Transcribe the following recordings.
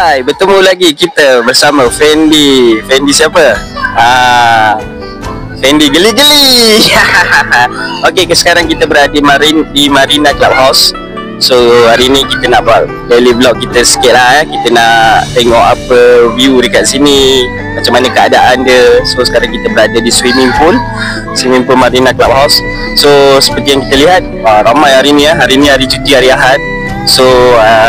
Hai, bertemu lagi kita bersama Fendi. Fendi siapa? Fendi geli-geli. Okey, sekarang kita berada di Marina Clubhouse. So, hari ni kita nak buat daily vlog kita sikit lah. Kita nak tengok apa view dekat sini, macam mana keadaan dia. So, sekarang kita berada di swimming pool Marina Clubhouse. So, seperti yang kita lihat, ramai hari ni. Hari ni hari cuti, hari Ahad. So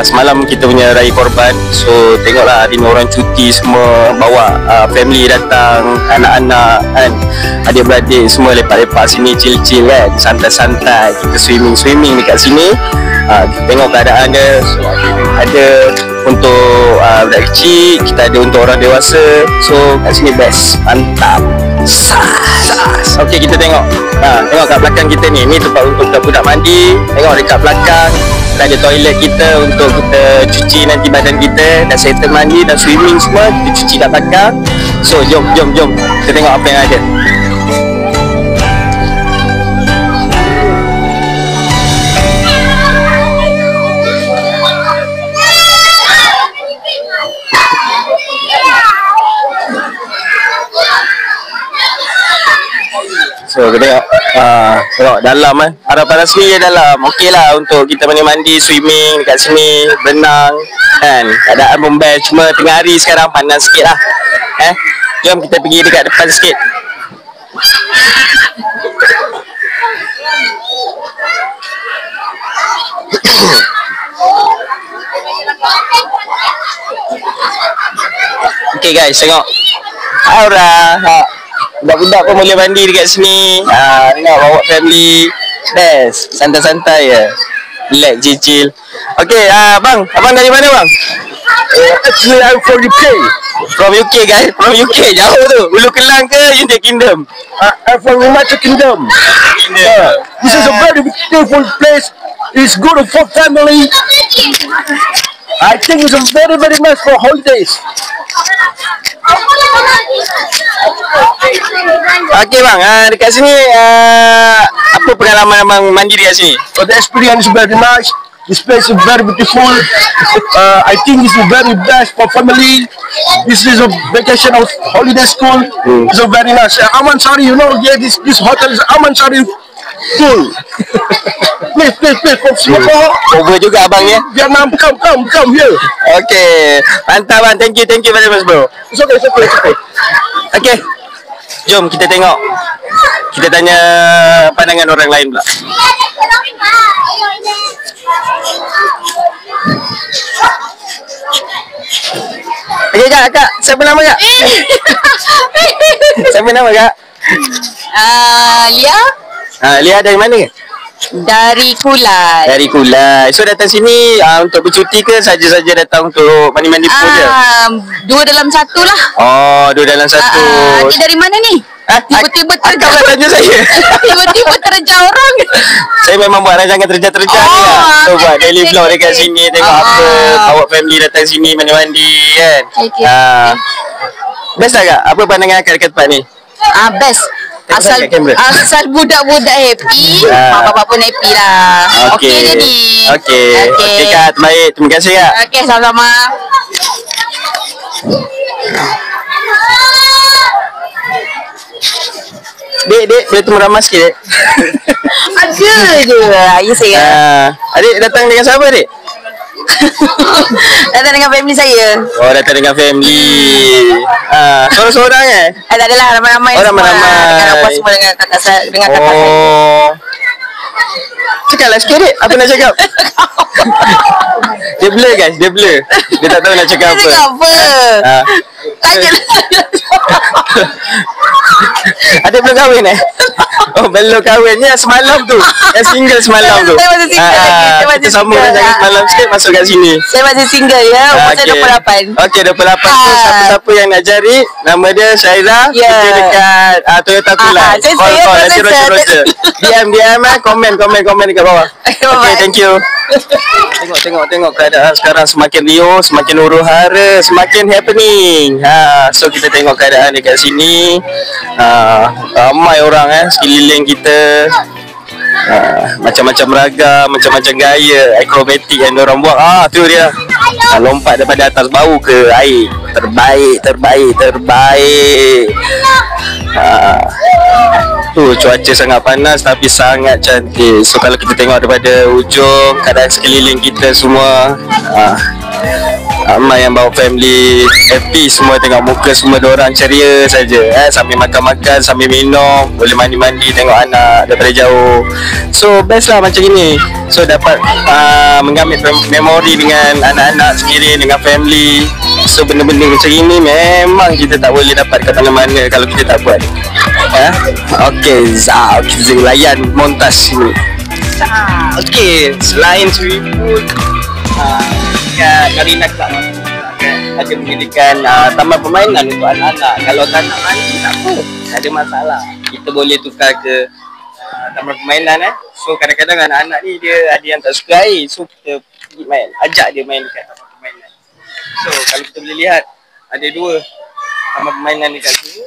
semalam kita punya Raya Korban. So tengoklah hari ni orang cuti semua, bawa family datang, anak-anak kan, adik-beradik semua lepak-lepak sini, chill-chill kan, santai-santai. Kita swimming dekat sini. Kita tengok keadaan dia. So ada untuk budak kecil, kita ada untuk orang dewasa. So kat sini best, mantap. Sas. Okey, kita tengok. Tengok kat belakang kita ni. Ni tempat untuk budak-budak mandi. Tengok dekat belakang ada toilet kita untuk kita cuci nanti badan kita. Dah settle mandi, dah swimming semua, kita cuci kat belakang. So jom kita tengok apa yang ada. So kita tengok dalam kan. Harapan rasmi je dalam. Okey lah untuk kita mandi, swimming dekat sini, berenang kan. Keadaan pun best. Cuma tengah hari sekarang panas sikit lah. Jom kita pergi dekat depan sikit. Okey guys, tengok. Aura. Budak-budak pun boleh mandi dekat sini. Tengok, bawa family. Best. Santai-santai je. Relax, chill. Okey, bang. Abang dari mana bang? Actually, I'm from UK. From UK guys. From UK. Jauh tu. Ulu Kelang ke United Kingdom? I'm from United Kingdom. This is a very beautiful place. It's good for family. I think it's a very, very nice for holidays. Okey bang, dekat sini apa pengalaman abang mandi dekat sini? So the experience is very nice. This place is very beautiful. I think it's very best for family. This is a vacation of holiday school. It's a very nice. Aman Sari, you know, yeah, this hotel is Aman Sari pool. Please, from Singapore. Over juga abang ya? Vietnam, come here. Okey, mantap bang. Thank you very much bro. It's okay. Okey, jom kita tengok. Kita tanya pandangan orang lain pula. Okey kak, siapa nama kak? Siapa nama kak? Lia. Lia dari mana ke? Dari Kulai. Dari Kulai. So datang sini untuk bercuti ke saja-saja datang untuk mandi-mandi pool je? 2 dalam 1 lah. Oh, 2 dalam 1. Dia dari mana ni? Tiba-tiba terjauh. Akak tanya saya. Tiba-tiba terjauh orang. Saya memang buat rancangan terjah-terjah ni lah. So buat daily vlog dekat sini. Tengok apa, bawa family datang sini mandi-mandi kan. Best tak kak? Apa pandangan akak dekat tempat ni? Best. Asal budak-budak happy, mak bapak pun happy lah. Okey je ni. Okey kak, terbaik. Terima kasih kak. Okey, sama-sama. Dek, boleh temu ramah sikit dek? Ada je. Ya saya. Adik datang dengan siapa dek? Datang dengan family saya. Oh, datang dengan family. Seorang-seorang Tak adalah, ramai-ramai. Ramai-ramai. Dengan apa semua, dengan kakak saya, dengan kakak saya. Cakaplah sikit dek, apa nak cakap? Dia blur guys, dia blur. Dia tak tahu nak cakap apa. Cakap apa? Tanya. Adik belum kahwin Oh, belum kahwin. Ni yang semalam tu. Yang single semalam tu. Saya masih single lagi. Kita sambung rancangan semalam sikit, masuk kat sini. Saya masih single ya. Umur saya 28. Okey, 28 tu siapa-siapa yang nak cari, nama dia Syaira, kerja dekat Toyota Kulai. Call nanti roger. DM komen dekat bawah. Okey, thank you. Tengok keadaan sekarang semakin riuh, semakin huru hara, semakin happening. So kita tengok keadaan dekat sini. Ramai orang sekeliling kita. Macam-macam ragam, macam-macam gaya akrobatik yang diorang buat. Tu dia. Lompat daripada atas bau ke air. Terbaik. Tu cuaca sangat panas tapi sangat cantik. So kalau kita tengok daripada ujung, keadaan sekeliling kita semua, ramai yang bawa family, happy semua, tengok muka semua diorang ceria saja. Sambil makan-makan, sambil minum, boleh mandi-mandi, tengok anak daripada jauh. So best lah macam ini. So dapat mengambil memori dengan anak-anak sendiri, dengan family. So benda-benda macam ini memang kita tak boleh dapat kat mana-mana kalau kita tak buat. Okay, kita layan montas ni. Okay, selain swimming pool, kat Marina Club ada mendirikan taman permainan untuk anak-anak. Kalau tak nak mandi, tak apa, tak ada masalah. Kita boleh tukar ke taman permainan. So kadang-kadang anak-anak ni dia ada yang tak suka air, so kita pergi main, ajak dia main dekat taman permainan. So kalau kita boleh lihat, ada 2 taman permainan dekat sini.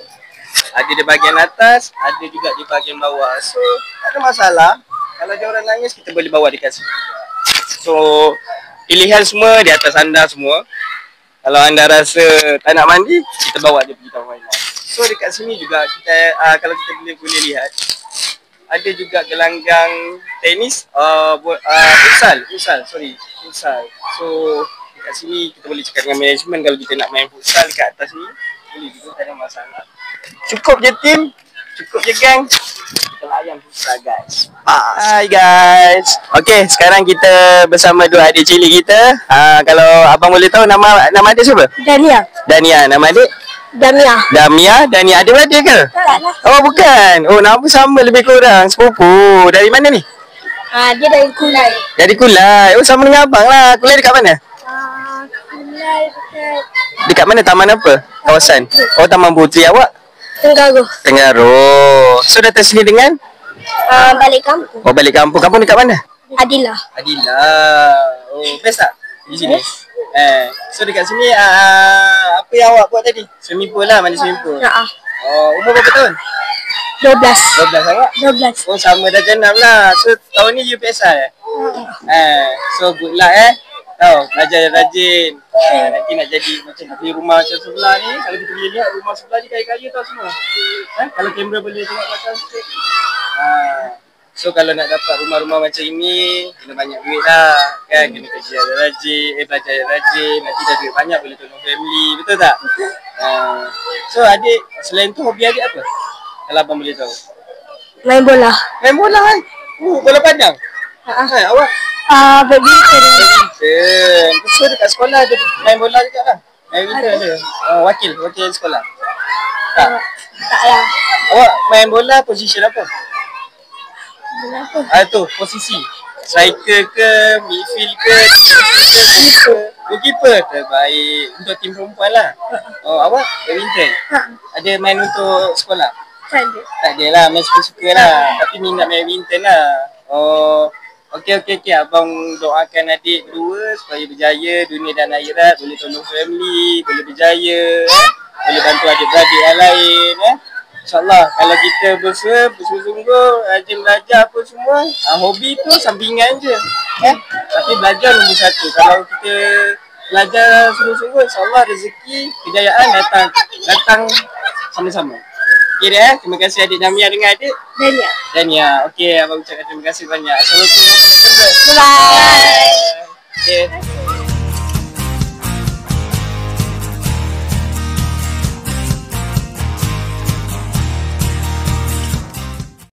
Ada di bahagian atas, ada juga di bahagian bawah. So tak ada masalah. Kalau dia orang nangis, kita boleh bawa dekat sini. So pilihan semua di atas anda semua. Kalau anda rasa tak nak mandi, kita bawa dia pergi taman permainan. So dekat sini juga kita kalau kita boleh lihat, ada juga gelanggang tenis, futsal. So dekat sini kita boleh cakap dengan management kalau kita nak main futsal dekat atas ni, boleh juga, tak ada masalah. Cukup je team, cukup je gang, kita layan futsal guys. Hai guys. Okay, sekarang kita bersama 2 adik cilik kita. Kalau abang boleh tahu nama adik siapa? Dania. Nama adik? Damia. Dania ada beradik ke? Tak lah. Oh bukan. Oh nama sama lebih kurang, sepupu. Dari mana ni? Dia dari Kulai. Dari Kulai. Oh sama dengan abang lah. Kulai dekat mana? Kulai Dekat mana? Taman apa? Kawasan? Oh Taman Puteri. Awak? Tenggaro. So datang sini dengan? Balik kampung. Oh balik kampung. Kampung dekat mana? Adilah. Oh best tak? Di sini? So dekat sini apa yang awak buat tadi? Swimming pool lah, mandi swimming pool. Umur berapa tahun? 12. 12 awak? 12. Oh sama dah jenam lah. So tahun ni you PSR so good luck tahu, belajar rajin. Nanti nak jadi macam di rumah macam sebelah ni. Kalau kita boleh lihat rumah sebelah ni kaya-kaya tau semua. Kalau kamera boleh tengok belakang sikit. So kalau nak dapat rumah-rumah macam ini, kena banyak duit lah kan. Kena kerja rajin, belajar rajin. Nanti dah duit banyak boleh tolong family, betul tak? So adik, selain tu hobi adik apa? Kalau abang boleh tahu. Main bola. Main bola kan? Bola pandang? Awak? Badminton. So dekat sekolah ada main bola juga lah? Main bola ada? Wakil sekolah? Tak lah. Awak main bola posisi apa? Bola apa? Tu posisi striker ke, midfield ke, goalkeeper. Terbaik untuk tim perempuan lah. Awak badminton? Ada main untuk sekolah? Tak ada. Tak ada lah, main suka-suka lah. Tapi minat main badminton lah. Okey. Abang doakan adik berdua supaya berjaya dunia dan akhirat, boleh tolong family, boleh berjaya, boleh bantu adik-beradik yang lain. InsyaAllah kalau kita bersungguh-sungguh, rajin belajar apa semua, hobi tu sampingan je. Tapi belajar nombor 1. Kalau kita belajar sungguh-sungguh, InsyaAllah rezeki, kejayaan datang sama-sama. Okay dah, terima kasih adik Damia dengan adik Dania. Okey, abang ucapkan terima kasih banyak. Assalamualaikum warahmatullahi wabarakatuh. Bye. Okay.